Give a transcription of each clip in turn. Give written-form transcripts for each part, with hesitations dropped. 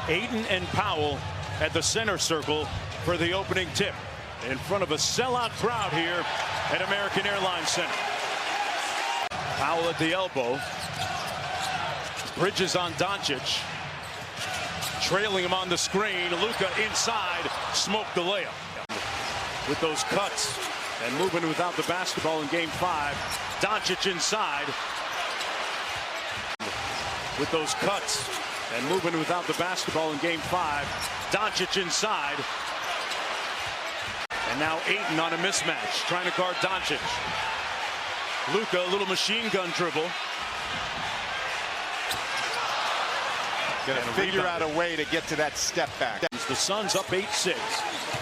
Ayton and Powell at the center circle for the opening tip in front of a sellout crowd here at American Airlines Center. Powell at the elbow. Bridges on Doncic. Trailing him on the screen. Luka inside. Smoked the layup. With those cuts and moving without the basketball in game 5. Doncic inside. With those cuts and moving without the basketball in game 5. Doncic inside. And now Ayton on a mismatch, trying to guard Doncic. Luka, a little machine gun dribble. Gonna figure out a way to get to that step back. The Suns up 8-6.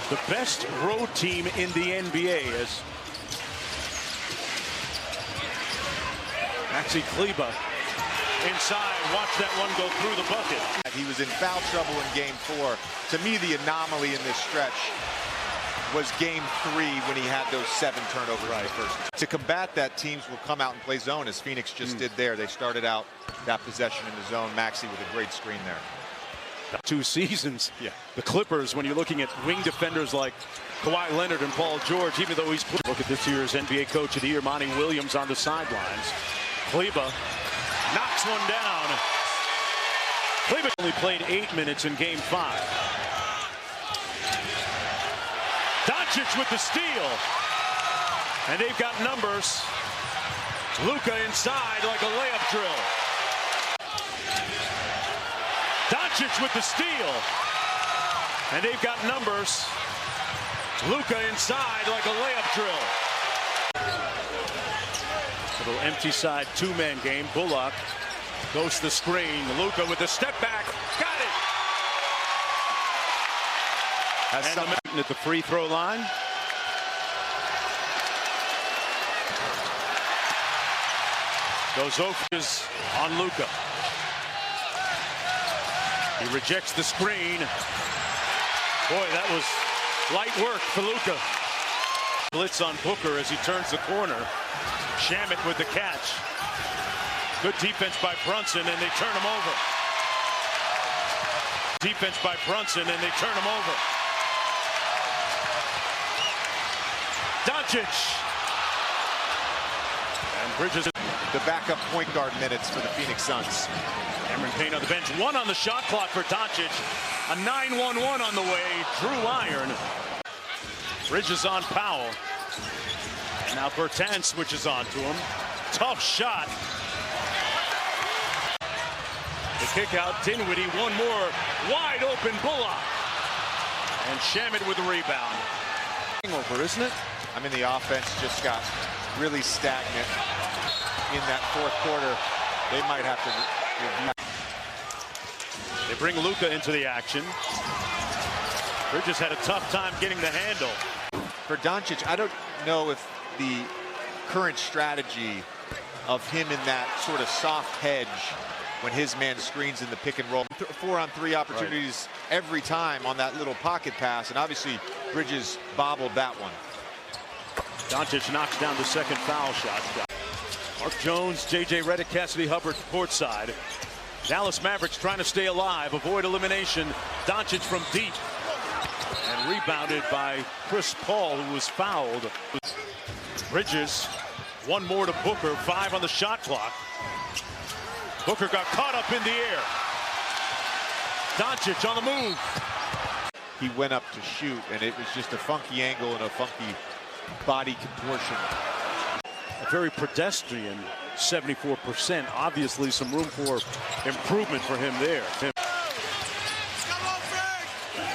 The best road team in the NBA is Maxi Kleber inside. Watch that one go through the bucket. He was in foul trouble in game 4. To me, the anomaly in this stretch was game 3 when he had those 7 turnovers in the first. To combat that, teams will come out and play zone, as Phoenix just did there. They started out that possession in the zone. Maxi with a great screen there. 2 seasons. Yeah. The Clippers, when you're looking at wing defenders like Kawhi Leonard and Paul George, even though he's look at this year's NBA Coach of the Year, Monty Williams on the sidelines. Kleber knocks one down. Kleber only played 8 minutes in game 5. Doncic with the steal. And they've got numbers. Luka inside like a layup drill. Doncic with the steal. And they've got numbers. Luka inside like a layup drill. Little empty side 2-man game. Bullock goes to the screen. Luka with the step back. Got it. And at the free throw line. Those Oaks on Luka. He rejects the screen. Boy, that was light work for Luka. Blitz on Booker as he turns the corner. Shamet with the catch. Good defense by Brunson, and they turn him over. Defense by Brunson, and they turn him over. Doncic. And Bridges. The backup point guard minutes for the Phoenix Suns. Cameron Payne on the bench. 1 on the shot clock for Doncic. A 9-1-1 on the way. Drew Iron. Bridges on Powell. And now Bertan switches on to him. Tough shot. The kick out. Dinwiddie. One more. Wide open Bullock. And Shamet with the rebound. Over, isn't it? I mean, the offense just got really stagnant in that 4th quarter. They might have to review. They bring Luka into the action. Bridges had a tough time getting the handle. For Doncic, I don't know if the current strategy of him in that sort of soft hedge when his man screens in the pick and roll. 4-on-3 opportunities every time on that little pocket pass, and obviously Bridges bobbled that one. Doncic knocks down the second foul shot. Mark Jones, J.J. Redick, Cassidy Hubbard courtside. Dallas Mavericks trying to stay alive, avoid elimination. Doncic from deep. And rebounded by Chris Paul, who was fouled. Bridges, one more to Booker, 5 on the shot clock. Booker got caught up in the air. Doncic on the move. He went up to shoot, and it was just a funky angle and a funky body contortion. A very pedestrian 74%. Obviously some room for improvement for him there.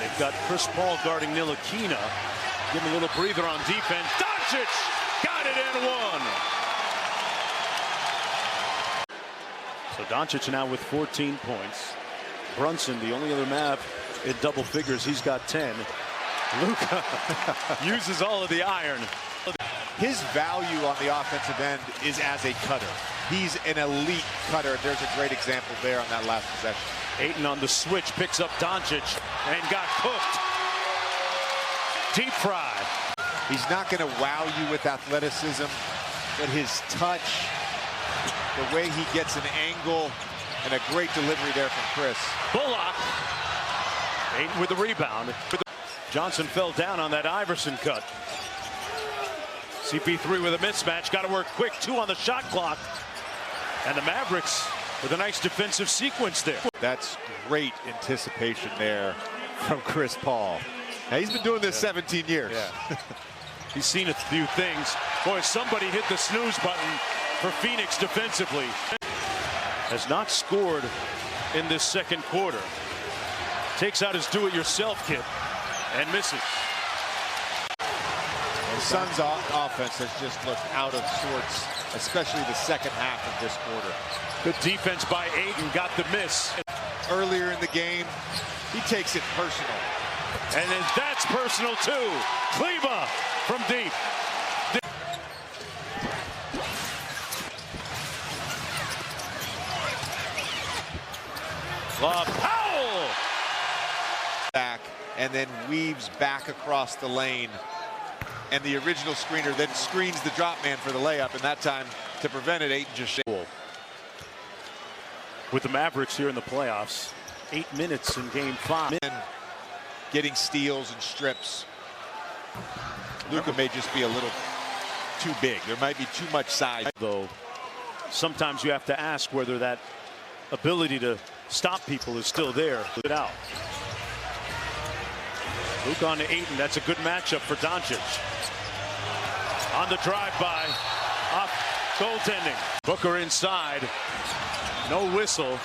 They've got Chris Paul guarding Ntilikina. Give him a little breather on defense. Doncic got it and one. So Doncic now with 14 points. Brunson, the only other Mav in double figures. He's got 10. Luka uses all of the iron. His value on the offensive end is as a cutter. He's an elite cutter. There's a great example there on that last possession. Ayton on the switch, picks up Doncic and got cooked. Deep fry. He's not going to wow you with athleticism, but his touch, the way he gets an angle, and a great delivery there from Chris. Bullock Ayton with the rebound. Johnson fell down on that Iverson cut. CP3 with a mismatch. Got to work quick. 2 on the shot clock. And the Mavericks with a nice defensive sequence there. That's great anticipation there from Chris Paul. Now, he's been doing this 17 years. Yeah. He's seen a few things. Boy, somebody hit the snooze button for Phoenix defensively. Has not scored in this second quarter. Takes out his do-it-yourself kit and misses. The Suns' offense has just looked out of sorts, especially the second half of this quarter. Good defense by Ayton, got the miss. Earlier in the game, he takes it personal. And then that's personal too. Kleba from deep. Powell! Back and then weaves back across the lane. And the original screener then screens the drop man for the layup, and that time to prevent it, Ayton just with the Mavericks here in the playoffs. 8 minutes in game 5. Getting steals and strips. Luka may just be a little too big. There might be too much size. Though sometimes you have to ask whether that ability to stop people is still there. Put it out. Luka on to Ayton. That's a good matchup for Doncic. On the drive-by. Off goaltending. Booker inside. No whistle.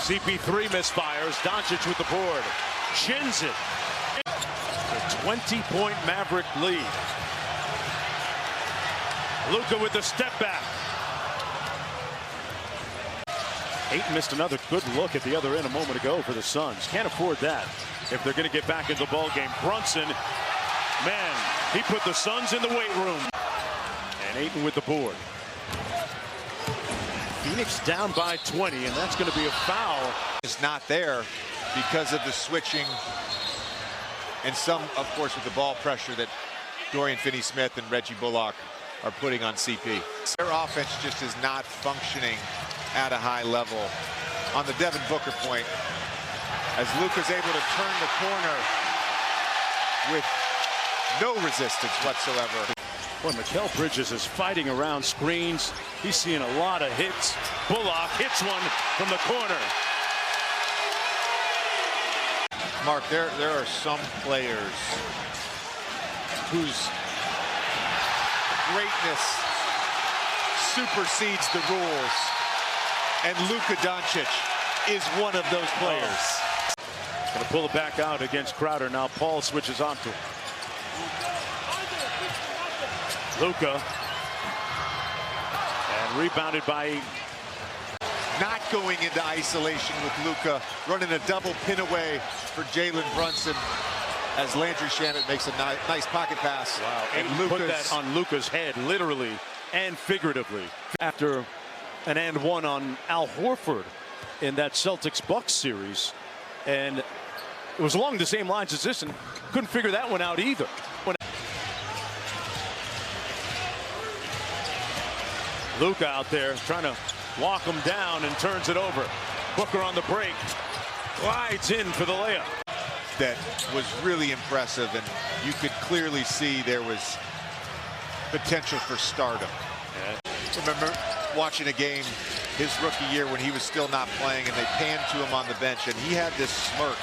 CP3 misfires. Doncic with the board. Chins it. A 20-point Maverick lead. Luka with the step back. Ayton missed another good look at the other end a moment ago for the Suns. Can't afford that if they're going to get back into the ball game. Brunson, man, he put the Suns in the weight room. And Ayton with the board. Phoenix down by 20, and that's going to be a foul. It's not there because of the switching and some, of course, with the ball pressure that Dorian Finney-Smith and Reggie Bullock are putting on CP. Their offense just is not functioning at a high level. On the Devin Booker point, as Luka's able to turn the corner with no resistance whatsoever. Boy, Mikal Bridges is fighting around screens. He's seeing a lot of hits. Bullock hits one from the corner. Mark, there are some players whose greatness supersedes the rules, and Luka Doncic is one of those players. Gonna pull it back out against Crowder. Now Paul switches on to him. Luka. And rebounded by Ayton. Not going into isolation with Luka, running a double pin away for Jalen Brunson as Landry Shamet makes a nice pocket pass. Wow, and put that on Luka's head, literally and figuratively. After an and one on Al Horford in that Celtics-Bucks series. And it was along the same lines as this, and couldn't figure that one out either. Luka out there trying to walk him down and turns it over. Booker on the break. Glides in for the layup. That was really impressive, and you could clearly see there was potential for stardom. Yeah. Remember watching a game his rookie year when he was still not playing, and they panned to him on the bench, and he had this smirk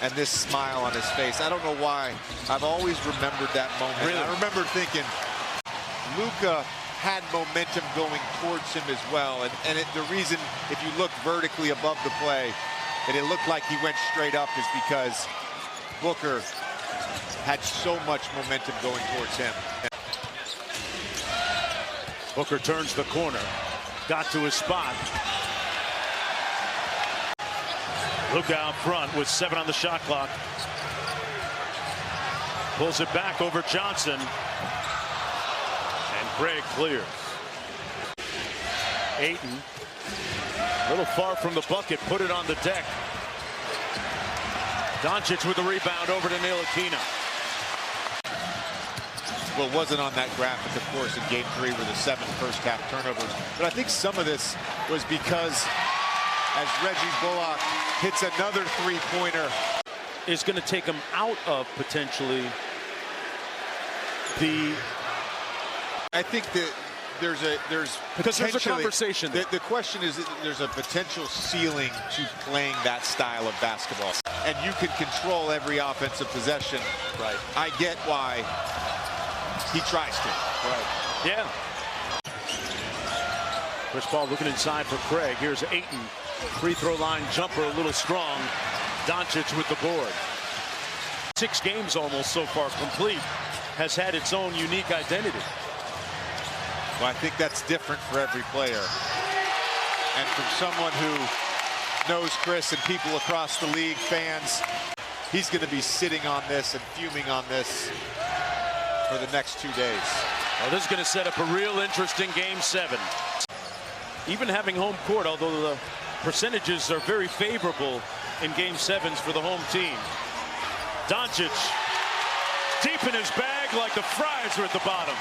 and this smile on his face. I don't know why. I've always remembered that moment. Really? I remember thinking Luka had momentum going towards him as well, and the reason, if you look vertically above the play, and it looked like he went straight up, is because Booker had so much momentum going towards him. Booker turns the corner, got to his spot. Luka out front with 7 on the shot clock. Pulls it back over Johnson. And Craig clears. Ayton, a little far from the bucket, put it on the deck. Doncic with the rebound over to Ntilikina. Well, it wasn't on that graphic, of course, in Game 3 with the 7 first-half turnovers. But I think some of this was because as Reggie Bullock hits another three-pointer, is going to take him out of potentially the. I think that there's because there's a potentially- conversation there. The question is, there's a potential ceiling to playing that style of basketball, and you can control every offensive possession. Right. I get why he tries to. Right. Yeah. Chris Paul looking inside for Craig. Here's Ayton. Free throw line jumper a little strong. Doncic with the board. 6 games almost so far complete. Has had its own unique identity. Well, I think that's different for every player. And from someone who knows Chris and people across the league, fans, he's going to be sitting on this and fuming on this for the next 2 days. Well, this is going to set up a real interesting Game 7. Even having home court, although the percentages are very favorable in Game 7s for the home team. Doncic deep in his bag like the fries are at the bottom.